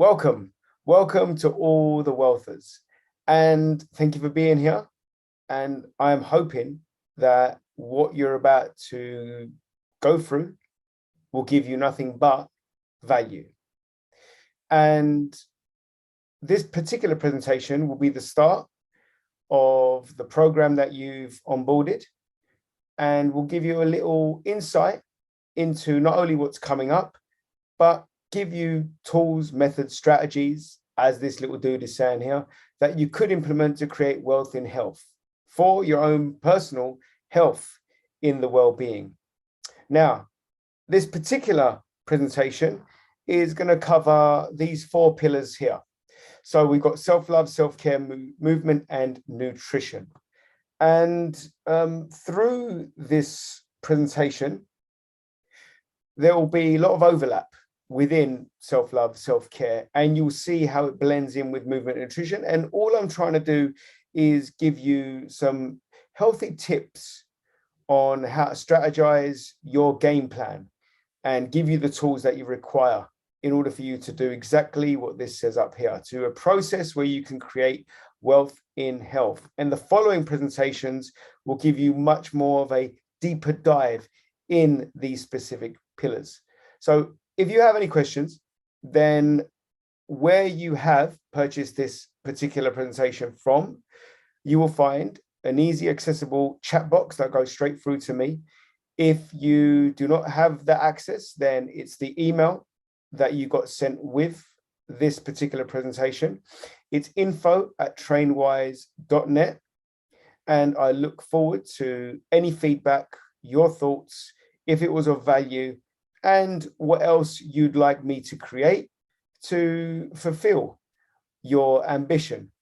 Welcome. Welcome to all the wealthers. And thank you for being here. And I'm hoping that what you're about to go through will give you nothing but value. And this particular presentation will be the start of the program that you've onboarded, and will give you a little insight into not only what's coming up, but give you tools, methods, strategies, as this little dude is saying here, that you could implement to create wealth in health for your own personal health in the well-being. Now, this particular presentation is going to cover these 4 pillars here. So we've got self-love, self-care, movement, and nutrition. And through this presentation, there will be a lot of overlap within self-love, self-care, and you'll see how it blends in with movement and nutrition. And all I'm trying to do is give you some healthy tips on how to strategize your game plan and give you the tools that you require in order for you to do exactly what this says up here, to a process where you can create wealth in health. And the following presentations will give you much more of a deeper dive in these specific pillars. So if you have any questions, then where you have purchased this particular presentation from, you will find an easy, accessible chat box that goes straight through to me. If you do not have that access, then it's the email that you got sent with this particular presentation. It's info@trainwise.net. And I look forward to any feedback, your thoughts, if it was of value, and what else you'd like me to create to fulfill your ambition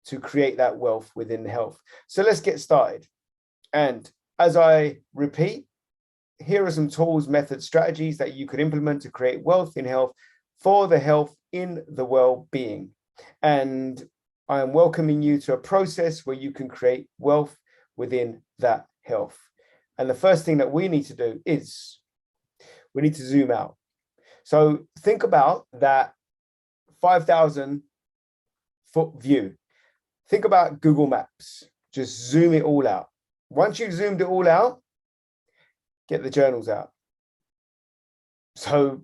to create that wealth within health. So let's get started. And as I repeat, here are some tools, methods, strategies that you could implement to create wealth in health for the health in the well-being. And I am welcoming you to a process where you can create wealth within that health. And the first thing that we need to do is we need to zoom out. So think about that 5,000 foot view. Think about Google Maps. Just zoom it all out. Once you've zoomed it all out, get the journals out. So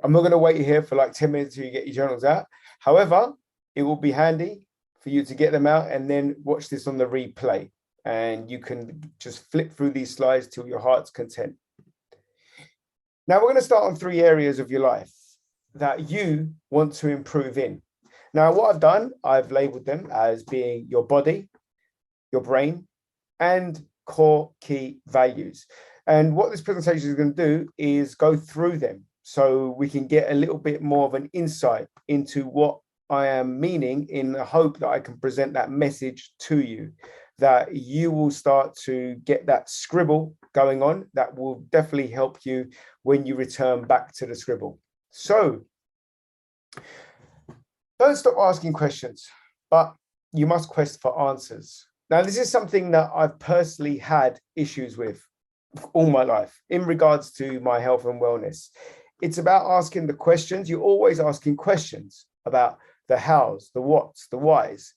I'm not going to wait here for like 10 minutes till you get your journals out. However, it will be handy for you to get them out and then watch this on the replay. And you can just flip through these slides till your heart's content. Now we're going to start on 3 areas of your life that you want to improve in. Now, what I've done, I've labeled them as being your body, your brain, and core key values. And what this presentation is going to do is go through them so we can get a little bit more of an insight into what I am meaning, in the hope that I can present that message to you, that you will start to get that scribble going on. That will definitely help you when you return back to the scribble. So don't stop asking questions, but you must quest for answers. Now, this is something that I've personally had issues with all my life in regards to my health and wellness. It's about asking the questions. You're always asking questions about the hows, the whats, the whys,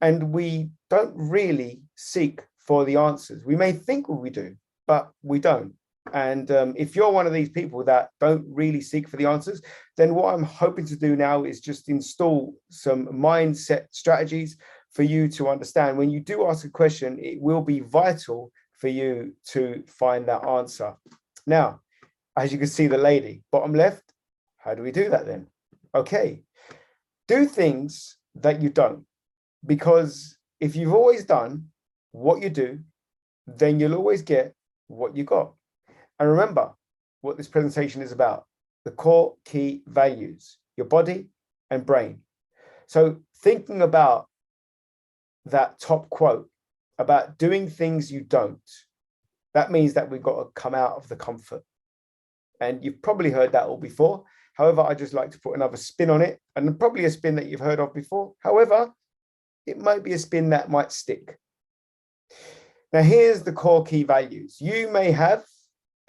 and we don't really seek for the answers. We may think we do, but we don't. And if you're one of these people that don't really seek for the answers, then what I'm hoping to do now is just install some mindset strategies for you to understand. When you do ask a question, it will be vital for you to find that answer. Now, as you can see, the lady, bottom left, how do we do that then? Okay, do things that you don't. Because if you've always done what you do, then you'll always get what you got. And remember what this presentation is about, the core key values, your body and brain. So thinking about that top quote about doing things you don't, that means that we've got to come out of the comfort. And you've probably heard that all before. However, I just like to put another spin on it, and probably a spin that you've heard of before. However, it might be a spin that might stick. Now, here's the core key values. You may have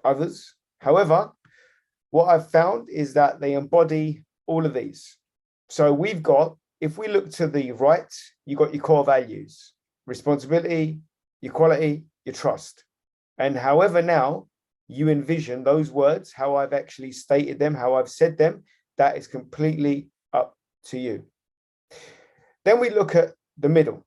others. However, what I've found is that they embody all of these. So we've got, if we look to the right, you've got your core values: responsibility, equality, your trust. And however now you envision those words, how I've actually stated them, how I've said them, that is completely up to you. Then we look at the middle.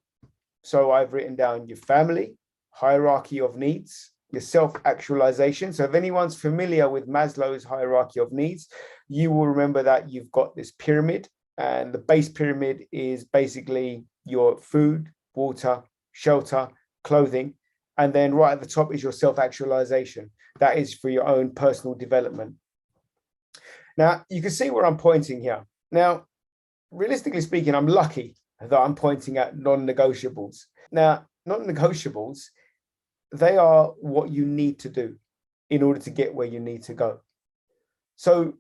So I've written down your family, hierarchy of needs, your self-actualization. So if anyone's familiar with Maslow's hierarchy of needs, you will remember that you've got this pyramid, and the base pyramid is basically your food, water, shelter, clothing. And then right at the top is your self-actualization. That is for your own personal development. Now, you can see where I'm pointing here. Now, realistically speaking, I'm lucky that I'm pointing at non-negotiables. Now, non-negotiables, they are what you need to do in order to get where you need to go. So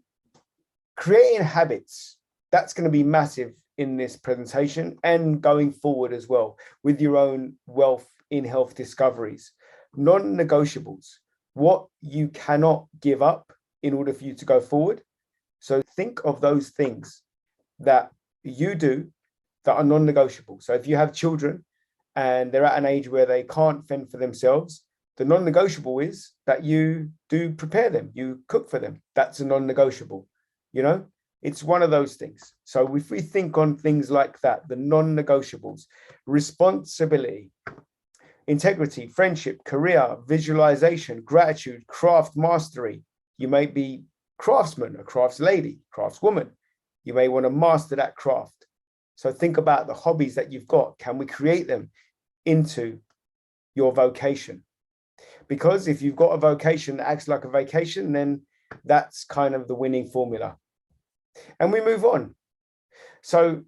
creating habits, that's going to be massive in this presentation and going forward as well with your own wealth in health discoveries. Non-negotiables, what you cannot give up in order for you to go forward. So think of those things that you do that are non-negotiable. So if you have children and they're at an age where they can't fend for themselves, the non-negotiable is that you do prepare them, you cook for them. That's a non-negotiable, you know? It's one of those things. So if we think on things like that, the non-negotiables: responsibility, integrity, friendship, career, visualization, gratitude, craft mastery. You may be craftsman, a crafts lady, craftswoman. You may want to master that craft. So think about the hobbies that you've got. Can we create them into your vocation? Because if you've got a vocation that acts like a vacation, then that's kind of the winning formula. And we move on. So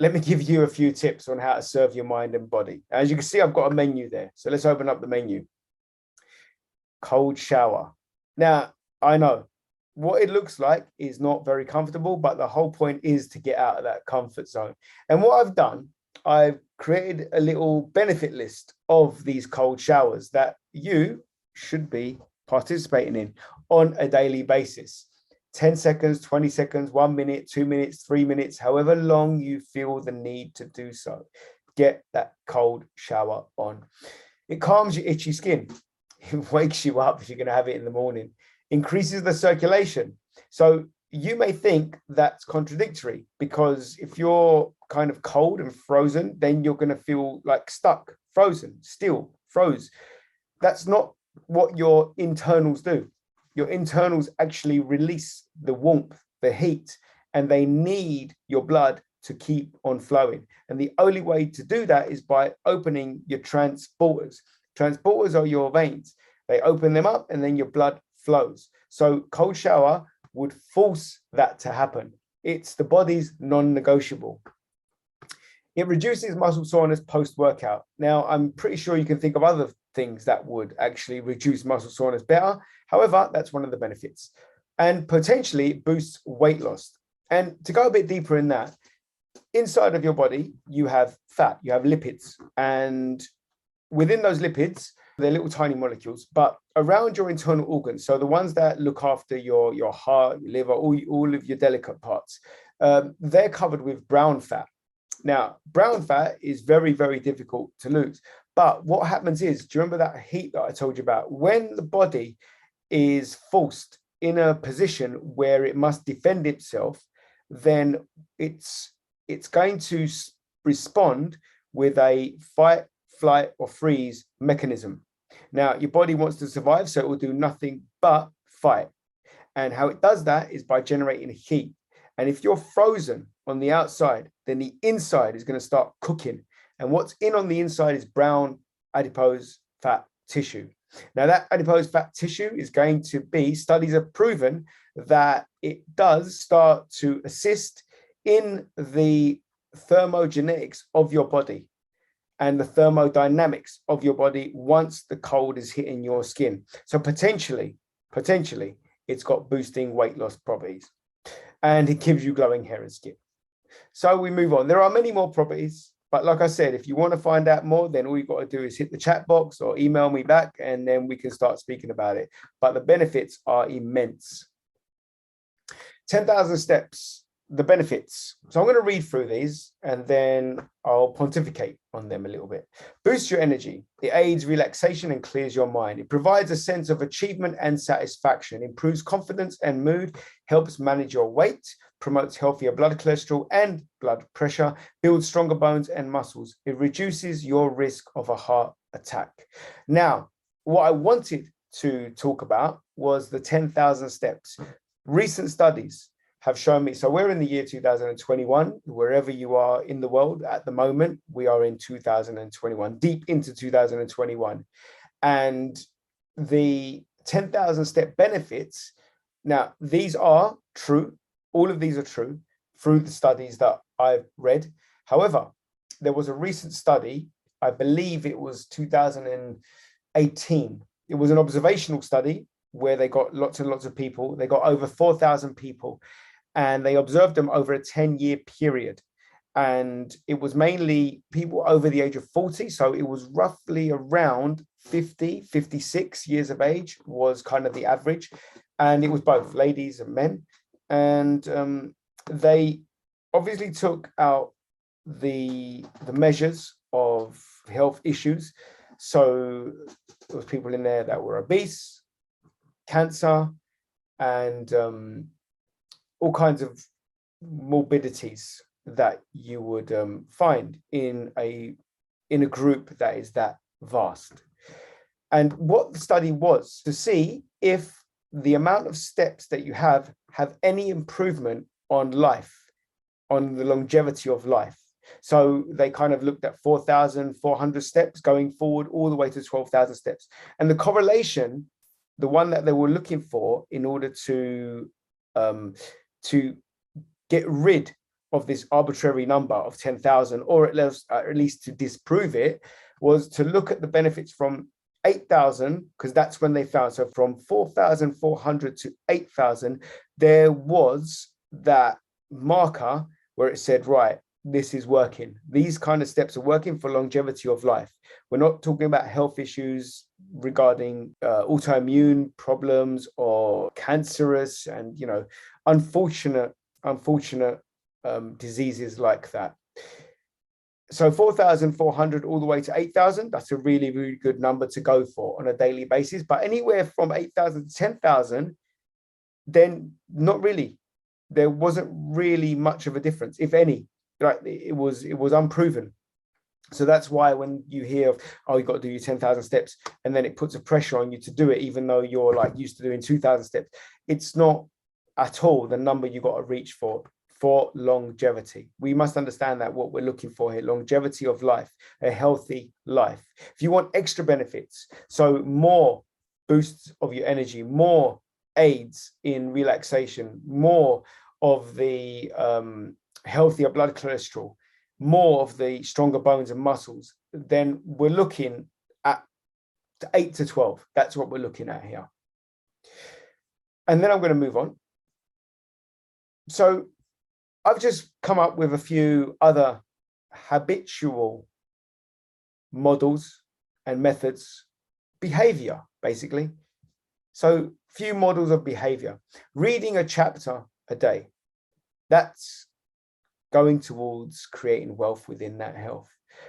let me give you a few tips on how to serve your mind and body. As you can see, I've got a menu there. So let's open up the menu. Cold shower. Now, I know what it looks like is not very comfortable, but the whole point is to get out of that comfort zone. And what I've done, I've created a little benefit list of these cold showers that you should be participating in on a daily basis. 10 seconds, 20 seconds, 1 minute, 2 minutes, 3 minutes, however long you feel the need to do so. Get that cold shower on. It calms your itchy skin. It wakes you up if you're going to have it in the morning. Increases the circulation. So you may think that's contradictory, because if you're kind of cold and frozen, then you're going to feel like stuck, frozen, still, froze. That's not what your internals do. Your internals actually release the warmth, the heat, and they need your blood to keep on flowing. And the only way to do that is by opening your transporters. Transporters are your veins. They open them up and then your blood flows. So cold shower would force that to happen. It's the body's non-negotiable. It reduces muscle soreness post-workout. Now, I'm pretty sure you can think of other things that would actually reduce muscle soreness better. However, that's one of the benefits. And potentially boosts weight loss. And to go a bit deeper in that, inside of your body, you have fat, you have lipids. And within those lipids, they're little tiny molecules, but around your internal organs, so the ones that look after your heart, your liver, all of your delicate parts, they're covered with brown fat. Now, brown fat is very, very difficult to lose. But what happens is, do you remember that heat that I told you about? When the body is forced in a position where it must defend itself, then it's going to respond with a fight, flight, or freeze mechanism. Now, your body wants to survive, so it will do nothing but fight. And how it does that is by generating heat. And if you're frozen on the outside, then the inside is going to start cooking. And what's in on the inside is brown adipose fat tissue. Now, that adipose fat tissue is going to be, studies have proven that it does start to assist in the thermogenetics of your body and the thermodynamics of your body once the cold is hitting your skin. So potentially, it's got boosting weight loss properties, and it gives you glowing hair and skin. So we move on. There are many more properties, but like I said, if you want to find out more, then all you've got to do is hit the chat box or email me back, and then we can start speaking about it. But the benefits are immense. 10,000 steps the benefits. So I'm going to read through these and then I'll pontificate on them a little bit. Boosts your energy. It aids relaxation and clears your mind. It provides a sense of achievement and satisfaction, improves confidence and mood, helps manage your weight, promotes healthier blood cholesterol and blood pressure, builds stronger bones and muscles. It reduces your risk of a heart attack. Now, what I wanted to talk about was the 10,000 steps. Recent studies have shown me, so we're in the year 2021, wherever you are in the world at the moment, we are in 2021, deep into 2021. And the 10,000 step benefits, now these are true, all of these are true through the studies that I've read. However, there was a recent study, I believe it was 2018, it was an observational study where they got lots and lots of people, they got over 4,000 people, and they observed them over a 10-year period. And it was mainly people over the age of 40. So it was roughly around 50, 56 years of age was kind of the average. And it was both ladies and men. And they obviously took out the measures of health issues. So there was people in there that were obese, cancer, and all kinds of morbidities that you would find in a group that is that vast. And what the study was to see if the amount of steps that you have any improvement on life, on the longevity of life. So they kind of looked at 4,400 steps going forward all the way to 12,000 steps. And the correlation, the one that they were looking for in order to get rid of this arbitrary number of 10,000, or at least to disprove it, was to look at the benefits from 8,000, because that's when they found. So from 4,400 to 8,000, there was that marker where it said, right, this is working. These kind of steps are working for longevity of life. We're not talking about health issues regarding autoimmune problems or cancerous and, unfortunate diseases like that. So 4,400 all the way to 8,000, that's a really, really good number to go for on a daily basis. But anywhere from 8,000 to 10,000, then not really. There wasn't really much of a difference, if any. Right? It was unproven. So that's why when you hear of, oh, you got to do your 10,000 steps, and then it puts a pressure on you to do it, even though you're like used to doing 2,000 steps, it's not at all the number you got to reach for longevity. We must understand that what we're looking for here, longevity of life, a healthy life. If you want extra benefits, so more boosts of your energy, more aids in relaxation, more of the healthier blood cholesterol, more of the stronger bones and muscles, then we're looking at 8 to 12. That's what we're looking at here. And then I'm going to move on. So I've just come up with a few other habitual models and methods, behavior, basically. So few models of behavior. Reading a chapter a day, that's going towards creating wealth within that health.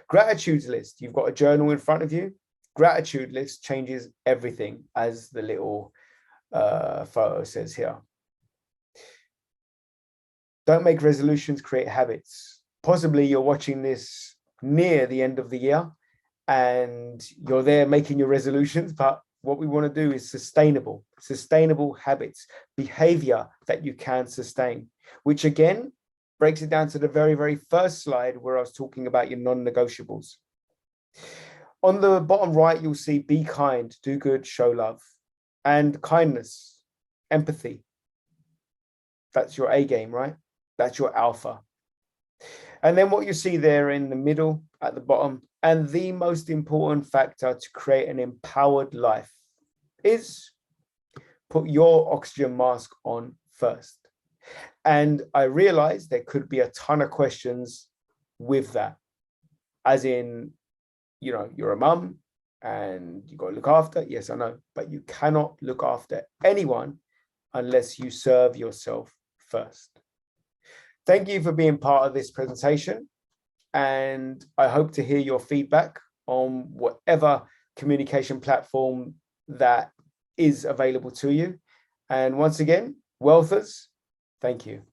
Gratitude list, you've got a journal in front of you. Gratitude list changes everything, as the little photo says here. Don't make resolutions, create habits. Possibly you're watching this near the end of the year and you're there making your resolutions, but what we want to do is sustainable habits, behavior that you can sustain, which again breaks it down to the very, very first slide where I was talking about your non-negotiables. On the bottom right, you'll see be kind, do good, show love, and kindness, empathy. That's your A game, right? That's your alpha. And then what you see there in the middle at the bottom, and the most important factor to create an empowered life is put your oxygen mask on first. And I realized there could be a ton of questions with that, as in, you're a mum and you got to look after. Yes, I know, but you cannot look after anyone unless you serve yourself first. Thank you for being part of this presentation, and I hope to hear your feedback on whatever communication platform that is available to you. And once again, Wealthers, thank you.